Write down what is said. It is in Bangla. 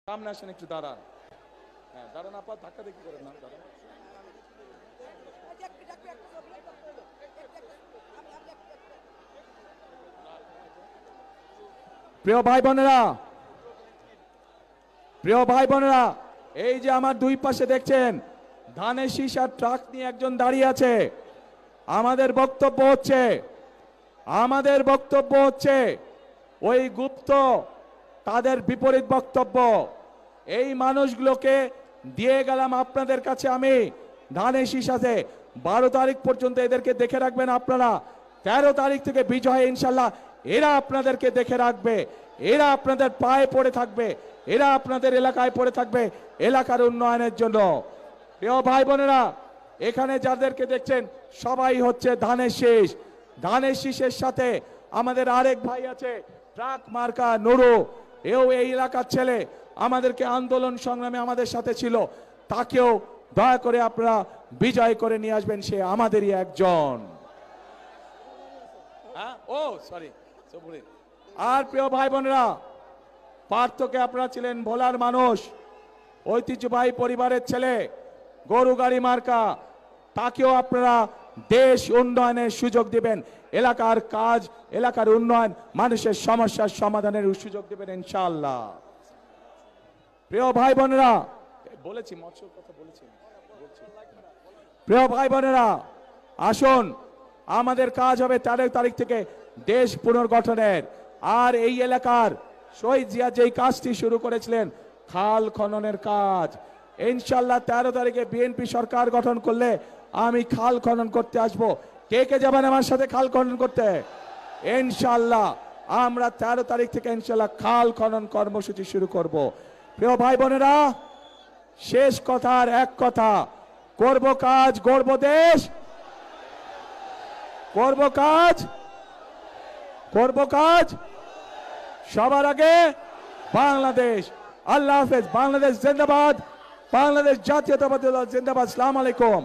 সামনে আসেন, একটু দাঁড়ান। হ্যাঁ দাঁড়ান, আপা ধাক্কা দেখি করেন না, দাঁড়ান। প্রিয় ভাই বোনেরা, প্রিয় ভাই বোনেরা, এই যে আমার দুই পাশে দেখছেন ধানের শীষ আর ট্রাক নিয়ে একজন দাঁড়িয়ে আছে। আমাদের বক্তব্য হচ্ছে ওই গুপ্ত তাদের বিপরীত বক্তব্য। এই মানুষগুলোকে দিয়ে গেলাম আপনাদের কাছে আমি ধানের শীষ আছে। 12 তারিখ পর্যন্ত এদেরকে দেখে রাখবেন আপনারা। 13 তারিখ থেকে বিজয় ইনশাল্লাহ এরা আপনাদেরকে দেখে রাখবে, এরা আপনাদের পায়ে পড়ে থাকবে, এরা আপনাদের এলাকায় পড়ে থাকবে এলাকার উন্নয়নের জন্য। প্রিয় ভাই বোনেরা, এখানে যাদেরকে দেখছেন সবাই হচ্ছে ধানের শীষ। ধানের শীষের সাথে আমাদের আরেক ভাই আছে ট্রাক মার্কা নুরু, এও এই এলাকার ছেলে, আমাদেরকে আন্দোলন সংগ্রামে আমাদের সাথে ছিল। তাকেও দয়া করে আপনারা বিজয় করে নিয়ে আসবেন, সে আমাদেরই একজন। ও সরি। আর প্রিয় ভাই বোনেরা, পার্থকে আপনারা ছিলেন ভোলার মানুষ, ঐতিহ্যবাহী পরিবারের ছেলে, গরু গাড়ি মার্কা, তাকেও আপনারা দেশ উন্নয়নের সুযোগ দিবেন, এলাকার কাজ, এলাকার উন্নয়ন, মানুষের সমস্যার সমাধানের সুযোগ দিবেন ইনশাআল্লাহ। প্রিয় ভাই বোনেরা, বলেছি মৎস্যর কথা বলেছি। প্রিয় ভাই বোনেরা, আসুন, আমাদের কাজ হবে 13 তারিখ থেকে দেশ পুনর্গঠনের। আর এই এলাকার শহীদ জিয়া যেই কাজটি শুরু করেছিলেন খাল খননের কাজ, ইনশাল্লাহ 13 তারিখে বিএনপি সরকার গঠন করলে আমি খাল খনন করতে আসব। কে কে যাবেন আমার সাথে খাল খনন করতে? ইনশাল্লাহ আমরা 13 তারিখ থেকে ইনশাল্লাহ খাল খনন কর্মসূচি শুরু করব। প্রিয় ভাই বোনেরা, শেষ কথার এক কথা, করব কাজ, গড়ব দেশ, করব কাজ, করব কাজ, সবার আগে বাংলাদেশ। আল্লাহ হাফেজ। বাংলাদেশ জিন্দাবাদ, বাংলাদেশ জাতীয়তাবাদী দল জিন্দাবাদ। আসসালামু আলাইকুম।